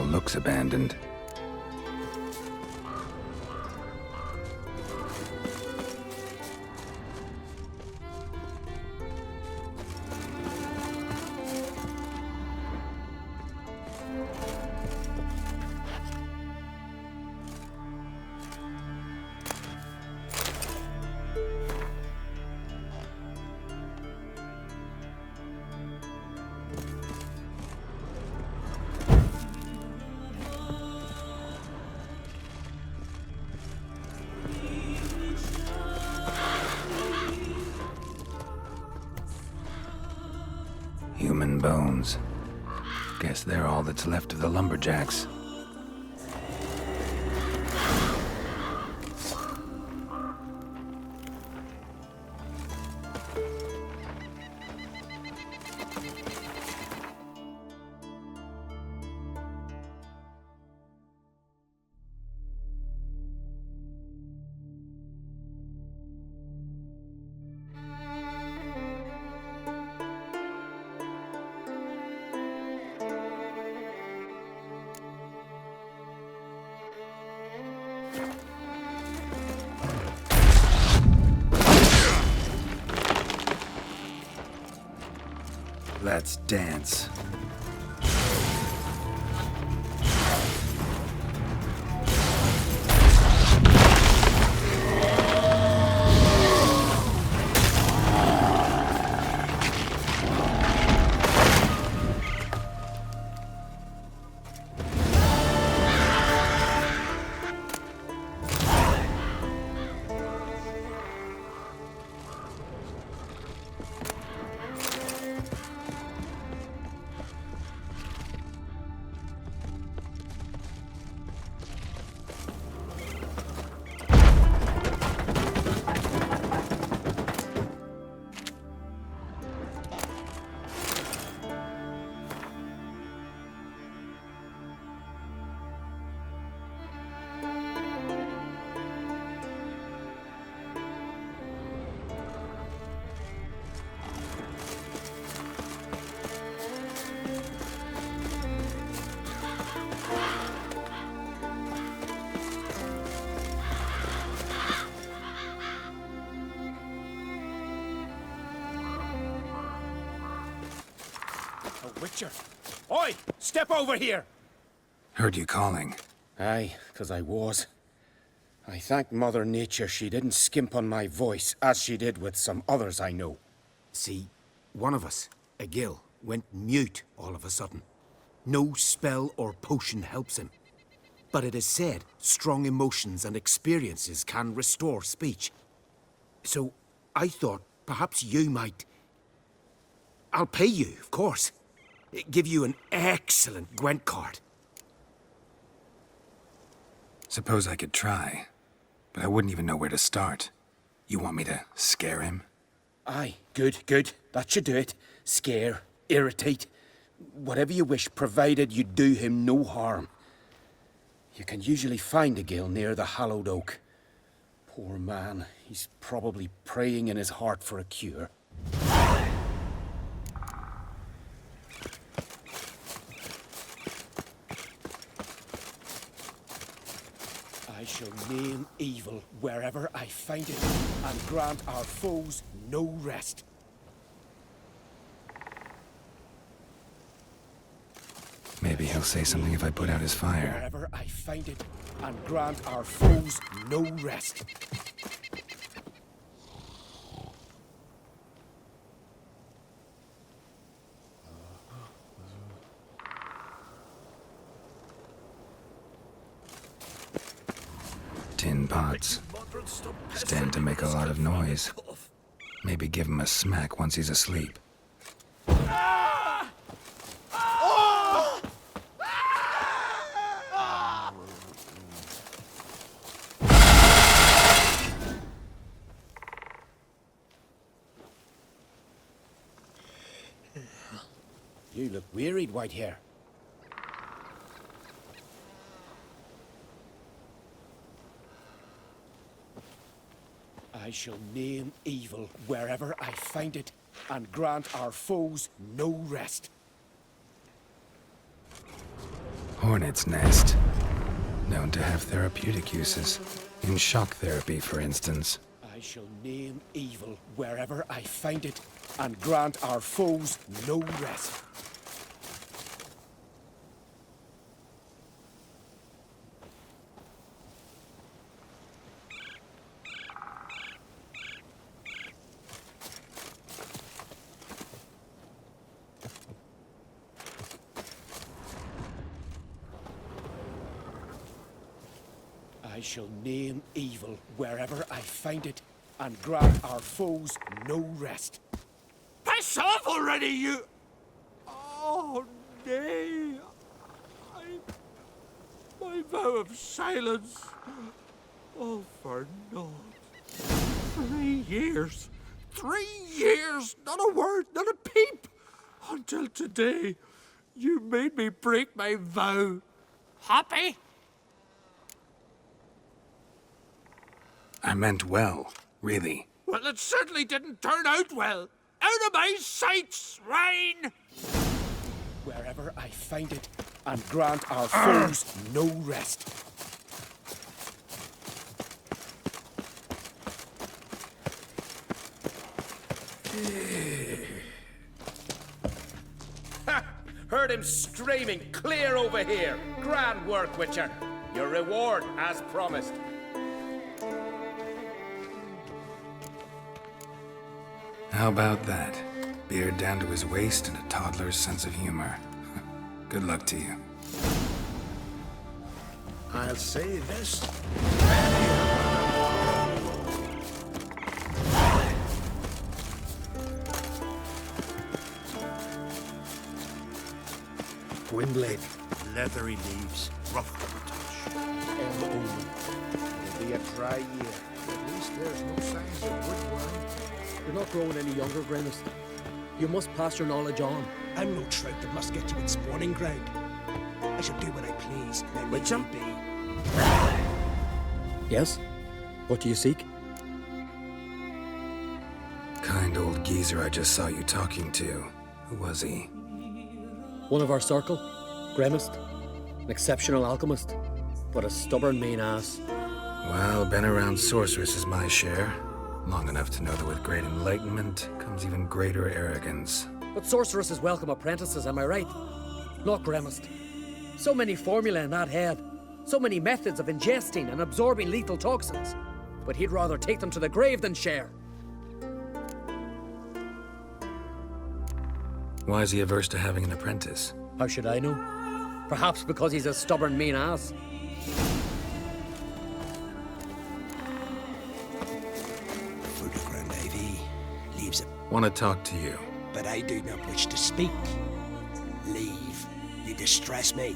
Still looks abandoned. Human bones. Guess they're all that's left of the lumberjacks. Let's dance. Witcher! Oi! Step over here! Heard you calling. Aye, 'cause I was. I thank Mother Nature she didn't skimp on my voice, as she did with some others I know. See, one of us, a gill, went mute all of a sudden. No spell or potion helps him. But it is said strong emotions and experiences can restore speech. So I thought perhaps you might... I'll pay you, of course. Give you an excellent Gwent card. Suppose I could try, but I wouldn't even know where to start. You want me to scare him? Aye, good, good. That should do it. Scare, irritate, whatever you wish, provided you do him no harm. You can usually find a gill near the hallowed oak. Poor man, he's probably praying in his heart for a cure. I shall name evil wherever I find it, and grant our foes no rest. Maybe he'll say something if I put out his fire. Wherever I find it, and grant our foes no rest. Tin pots. Stand to make a lot of noise. Maybe give him a smack once he's asleep. You look wearied, Whitehair. I shall name evil wherever I find it, and grant our foes no rest. Hornet's nest. Known to have therapeutic uses. In shock therapy, for instance. I shall name evil wherever I find it, and grant our foes no rest. I shall name evil wherever I find it, and grant our foes no rest. Piss off already, you... Oh, nay. My vow of silence. Oh, for naught. 3 years. 3 years! Not a word, not a peep! Until today, you made me break my vow. Happy? I meant well, really. Well, it certainly didn't turn out well. Out of my sight, swine! Wherever I find it, and grant our foes no rest. Ha! Heard him screaming clear over here. Grand work, Witcher. Your reward, as promised. How about that? Beard down to his waist and a toddler's sense of humor. Good luck to you. I'll say this. Gwynblade. Leathery leaves, rough to the touch. It'll be a dry year. At least there's no signs of woodworm. You're not growing any younger, Grimace. You must pass your knowledge on. I'm no trout that must get to its spawning ground. I shall do what I please. Now let Witcher? me be. Yes? What do you seek? Kind old geezer I just saw you talking to. Who was he? One of our circle. Grimace. An exceptional alchemist. But a stubborn mean ass. Well, been around sorceress is my share. Long enough to know that with great enlightenment comes even greater arrogance. But sorceresses welcome apprentices, am I right? Not Grimace. So many formulae in that head. So many methods of ingesting and absorbing lethal toxins. But he'd rather take them to the grave than share. Why is he averse to having an apprentice? How should I know? Perhaps because he's a stubborn mean ass. Fruit of ground ivy, leaves a... Want to talk to you. But I do not wish to speak. Leave. You distress me.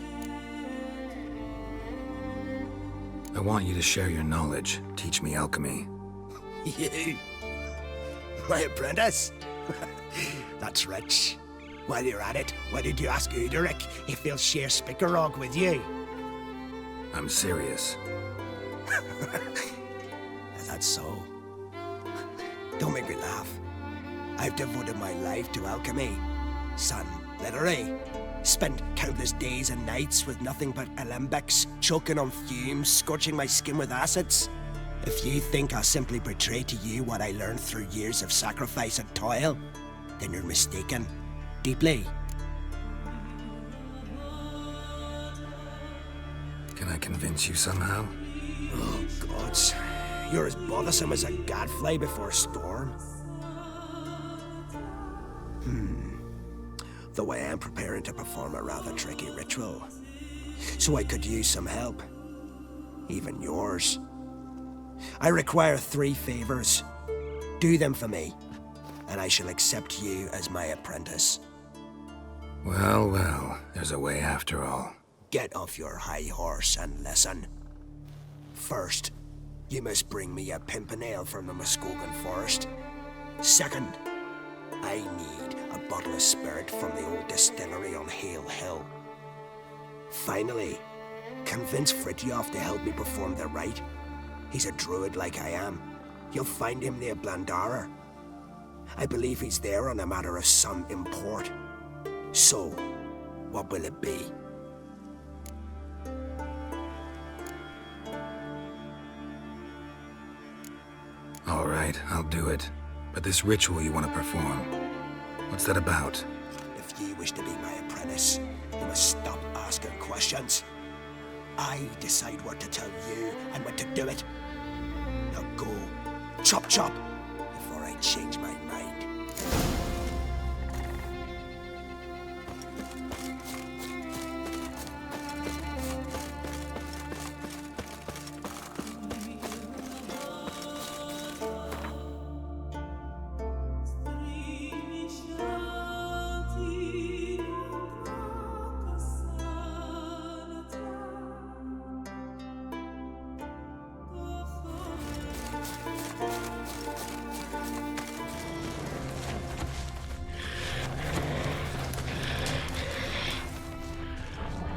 I want you to share your knowledge. Teach me alchemy. You? My apprentice? That's rich. While you're at it, why did you ask Uderic if he'll share Spickerog with you? I'm serious. That's so. Don't make me laugh. I've devoted my life to alchemy. Son, literally. Spent countless days and nights with nothing but alembics, choking on fumes, scorching my skin with acids. If you think I'll simply betray to you what I learned through years of sacrifice and toil, then you're mistaken. Deeply. Can I convince you somehow? Oh, gods. You're as bothersome as a gadfly before a storm. Though I am preparing to perform a rather tricky ritual. So I could use some help. Even yours. I require 3 favors. Do them for me, and I shall accept you as my apprentice. Well, well, there's a way after all. Get off your high horse and listen. First, you must bring me a pimpernel from the Muskogan forest. Second, I need a bottle of spirit from the old distillery on Hale Hill. Finally, convince Fritjof to help me perform the rite. He's a druid like I am. You'll find him near Blandara. I believe he's there on a matter of some import. So, what will it be? right, I'll do it. But this ritual you want to perform, what's that about? If you wish to be my apprentice, you must stop asking questions. I decide what to tell you and when to do it. Now go, chop chop, before I change my mind.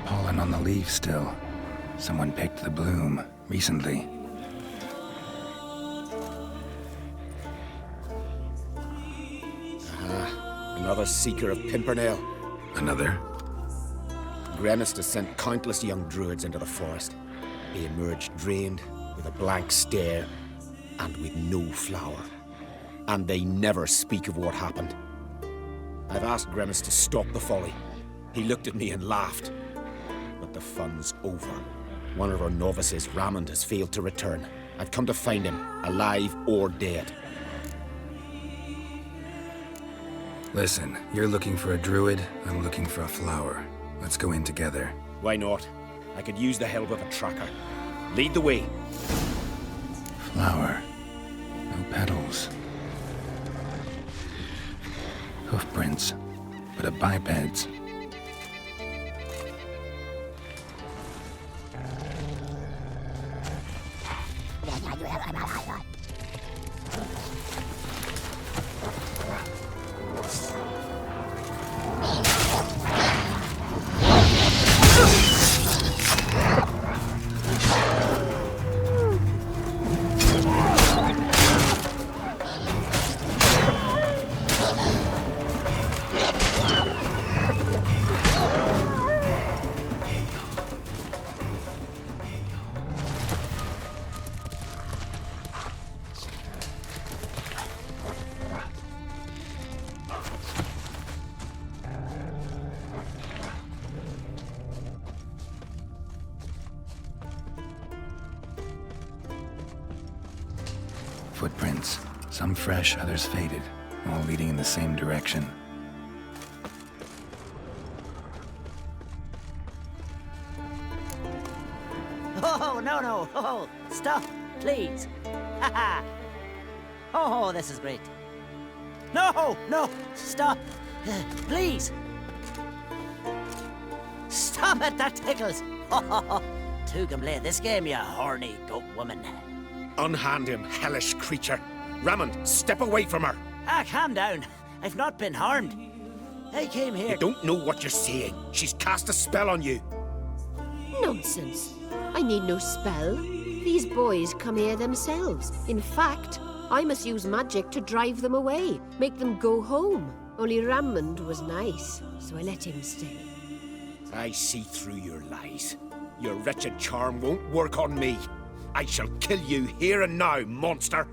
Pollen on the leaf still. Someone picked the bloom recently. Another seeker of Pimpernel. Another? Gremist has sent countless young druids into the forest. They emerge drained, with a blank stare, and with no flower. And they never speak of what happened. I've asked Gremist to stop the folly. He looked at me and laughed. But the fun's over. One of our novices, Ramond, has failed to return. I've come to find him, alive or dead. Listen, you're looking for a druid, I'm looking for a flower. Let's go in together. Why not? I could use the help of a tracker. Lead the way. Flower. No petals. Hoofprints, but a biped's. Footprints. Some fresh, others faded, all leading in the same direction. Oh, no. Oh, stop, please. Haha. Oh, this is great. No, stop. Please. Stop it, that tickles. Two can play this game, you horny goat woman. Unhand him, hellish creature. Ramond, step away from her. Calm down. I've not been harmed. I came here. You don't know what you're saying. She's cast a spell on you. Nonsense. I need no spell. These boys come here themselves. In fact, I must use magic to drive them away, make them go home. Only Ramond was nice, so I let him stay. I see through your lies. Your wretched charm won't work on me. I shall kill you here and now, monster!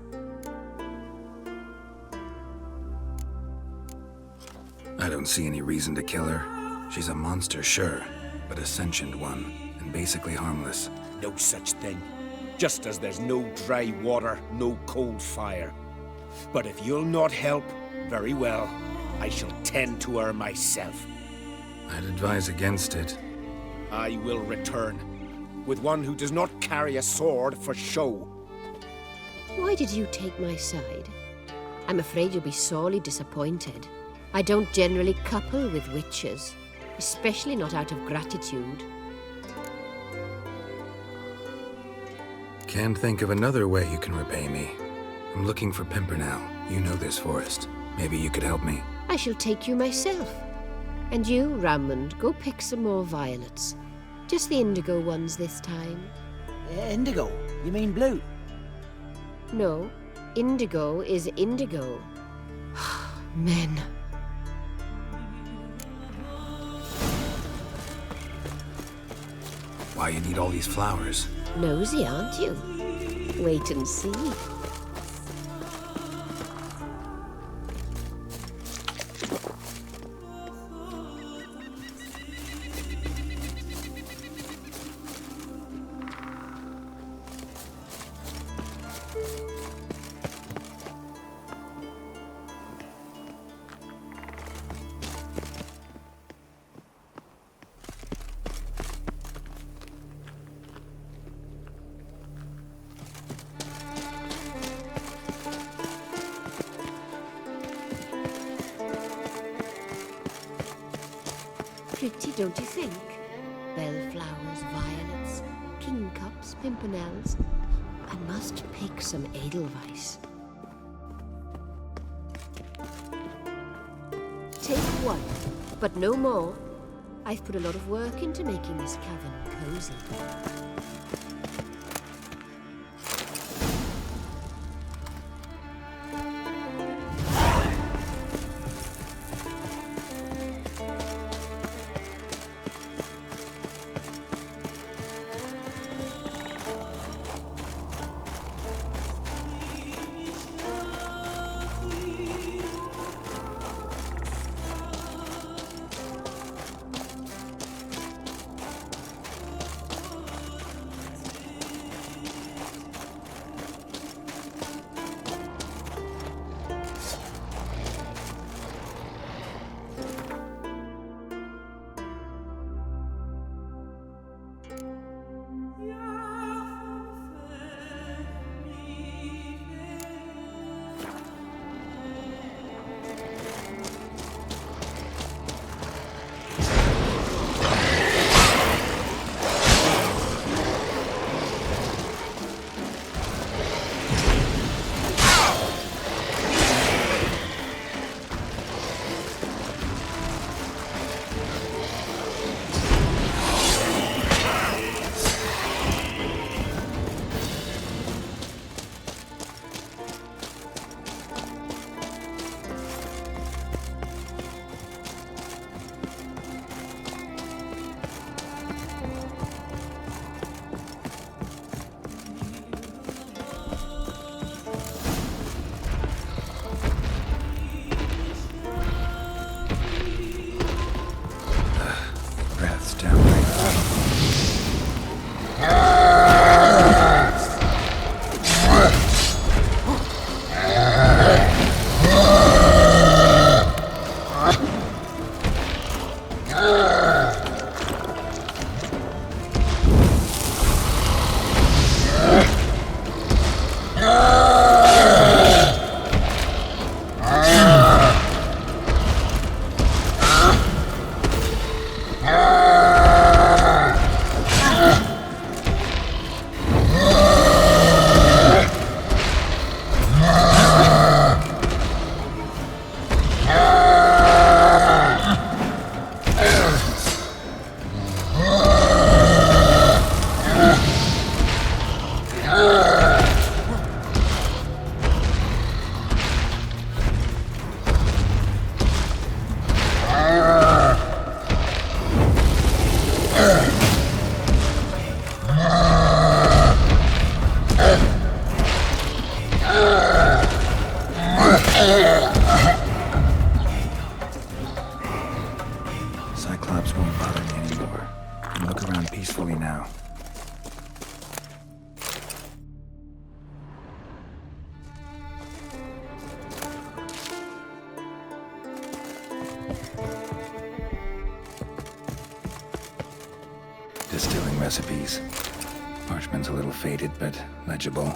I don't see any reason to kill her. She's a monster, sure, but a sentient one, and basically harmless. No such thing. Just as there's no dry water, no cold fire. But if you'll not help, very well. I shall tend to her myself. I'd advise against it. I will return, with one who does not carry a sword for show. Why did you take my side? I'm afraid you'll be sorely disappointed. I don't generally couple with witches, especially not out of gratitude. Can't think of another way you can repay me. I'm looking for Pimpernel. You know this forest. Maybe you could help me. I shall take you myself. And you, Ramond, go pick some more violets. Just the indigo ones this time. Indigo? You mean blue? No, indigo is indigo. Men. Why you need all these flowers? Nosy, aren't you? Wait and see. Pretty, don't you think? Bellflowers, violets, kingcups, pimpernels. I must pick some edelweiss. Take one, but no more. I've put a lot of work into making this cavern cozy. Cyclops won't bother me anymore. I can look around peacefully now. Distilling recipes. Parchment's a little faded, but legible.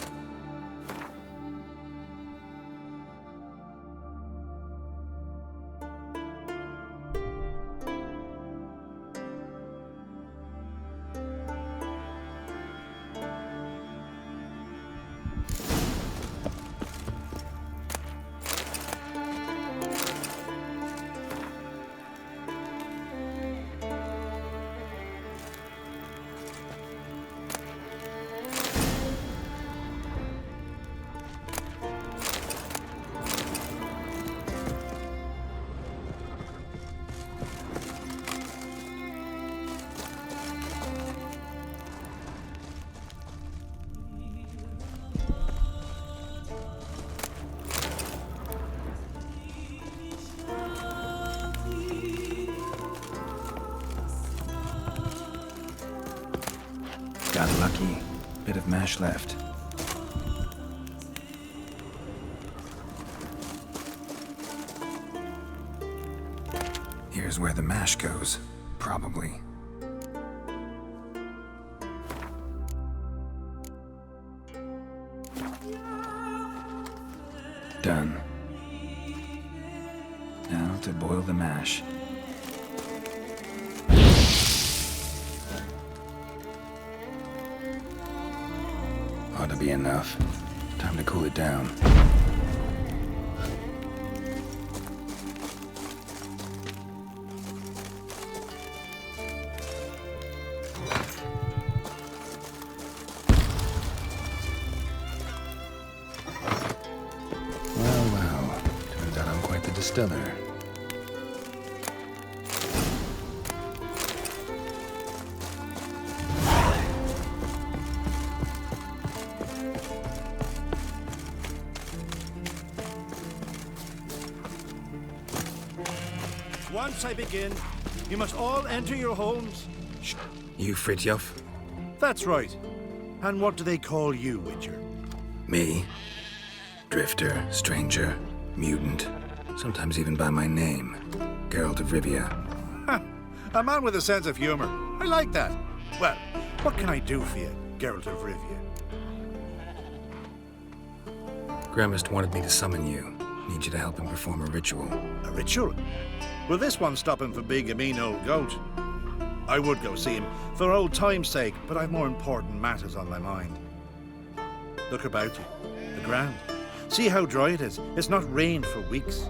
Got lucky. Bit of mash left. Here's where the mash goes, probably. Done. Now to boil the mash. be enough. Time to cool it down. Well, turns out I'm quite the distiller. Once I begin, you must all enter your homes. You Fritjof? That's right. And what do they call you, Witcher? Me? Drifter, stranger, mutant, sometimes even by my name. Geralt of Rivia. A man with a sense of humor. I like that. Well, what can I do for you, Geralt of Rivia? Gremist wanted me to summon you. Need you to help him perform a ritual. A ritual? Will this one stop him from being a mean old goat? I would go see him for old time's sake, but I've more important matters on my mind. Look about you. The ground. See how dry it is. It's not rained for weeks.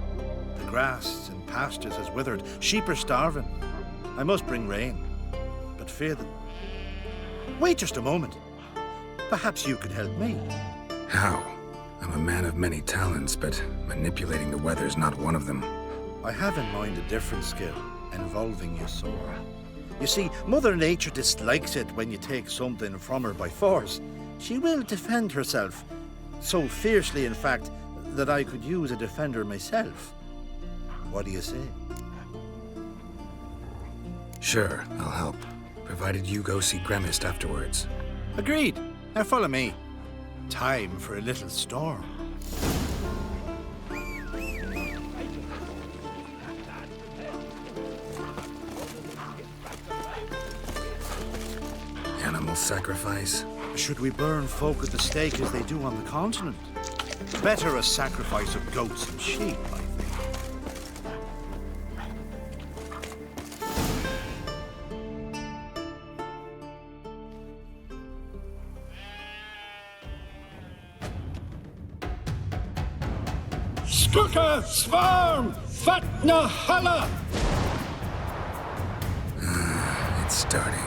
The grass in pastures has withered. Sheep are starving. I must bring rain, but fear them. Wait just a moment. Perhaps you could help me. How? I'm a man of many talents, but manipulating the weather's not one of them. I have in mind a different skill, involving your sword. You see, Mother Nature dislikes it when you take something from her by force. She will defend herself. So fiercely, in fact, that I could use a defender myself. What do you say? Sure, I'll help. Provided you go see Gremist afterwards. Agreed. Now follow me. Time for a little storm. Animal sacrifice? Should we burn folk at the stake as they do on the continent? Better a sacrifice of goats and sheep, I think. Skuka, Svarm, Fatna, Hala! It's starting.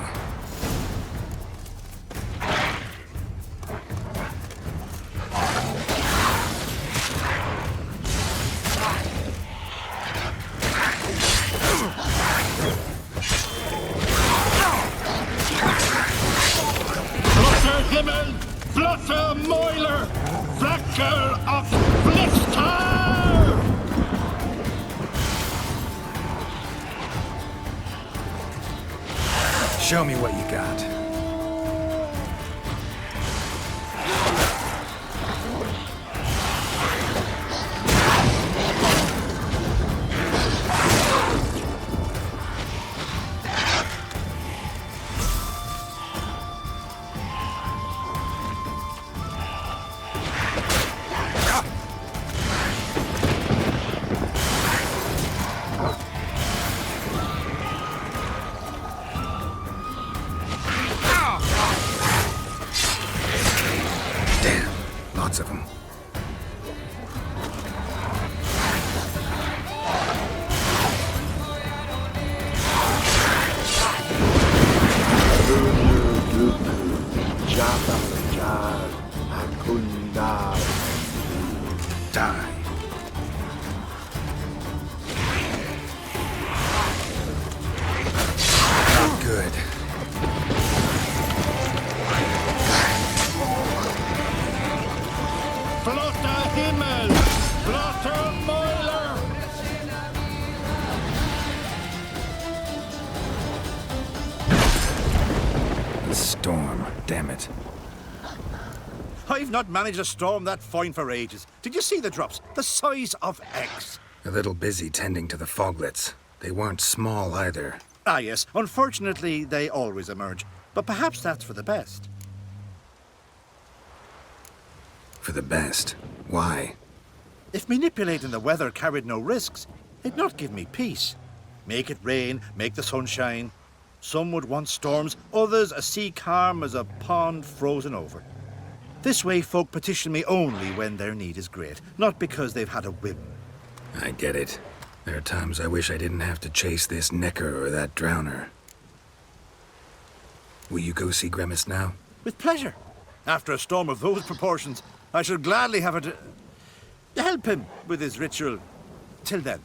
Blotter Himmel, Blotter Moiler, Wracker of Blister! Show me what you got. Lots of them. Die. Not good. Blotter Himmel, Blotter Moiler! The storm, damn it. I've not managed a storm that fine for ages. Did you see the drops? The size of eggs. A little busy tending to the foglets. They weren't small either. Ah, yes. Unfortunately, they always emerge. But perhaps that's for the best. For the best. Why? If manipulating the weather carried no risks, it'd not give me peace. Make it rain, make the sun shine. Some would want storms, others a sea calm as a pond frozen over. This way, folk petition me only when their need is great, not because they've had a whim. I get it. There are times I wish I didn't have to chase this necker or that drowner. Will you go see Grimace now? With pleasure. After a storm of those proportions, I should gladly have it to help him with his ritual. Till then.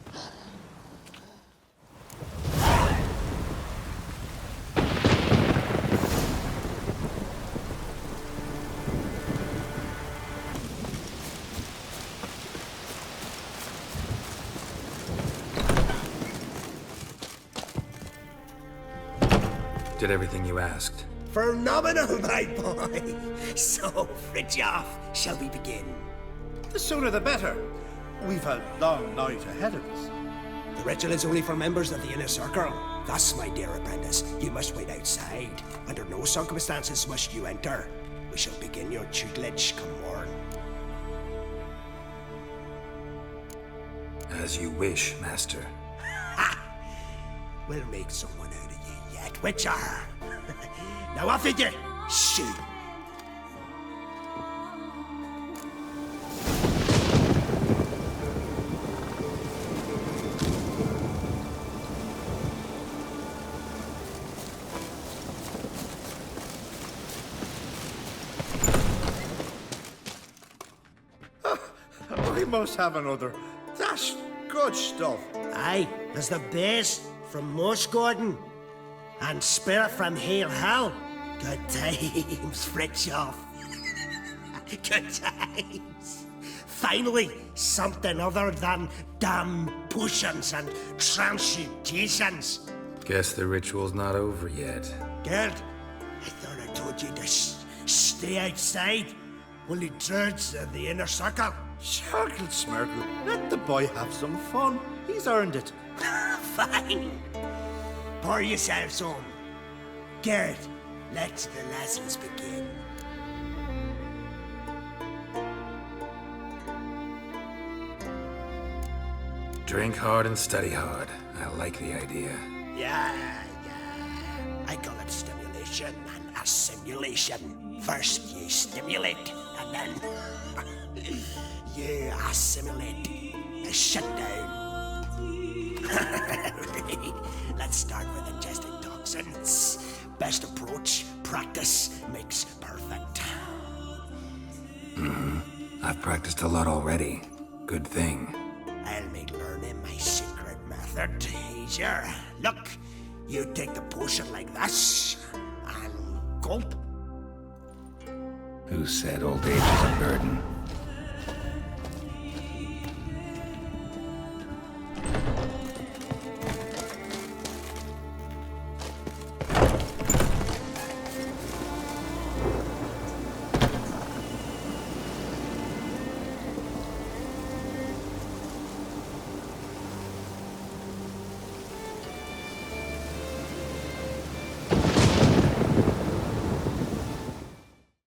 Did everything you asked. Phenomenal, my boy. So, Fridtjof, shall we begin? The sooner the better. We've a long night ahead of us. The ritual is only for members of the inner circle. Thus, my dear apprentice, you must wait outside. Under no circumstances must you enter. We shall begin your tutelage come morn. As you wish, Master. We'll make someone out of you yet, Witcher. Now off with you! Shoot! We must have another. That's good stuff. Aye, there's the base from Moss Gordon and Spirit from Hale Hill. Good times, Fritjof. Good times. Finally, something other than damn potions and transmutations. Guess the ritual's not over yet. Good. I thought I told you to stay outside. Only turds in the inner circle. Sharkle Smirkle, let the boy have some fun. He's earned it. Fine. Pour yourselves home. Garrett, let the lessons begin. Drink hard and study hard. I like the idea. Yeah. I call it stimulation and assimilation. First you stimulate, and then you assimilate. Shut down. Let's start with ingesting toxins. Best approach, practice makes perfect. I've practiced a lot already. Good thing. I'll make learning my secret method easier. Look, you take the potion like this, and gulp. Who said old age is a burden?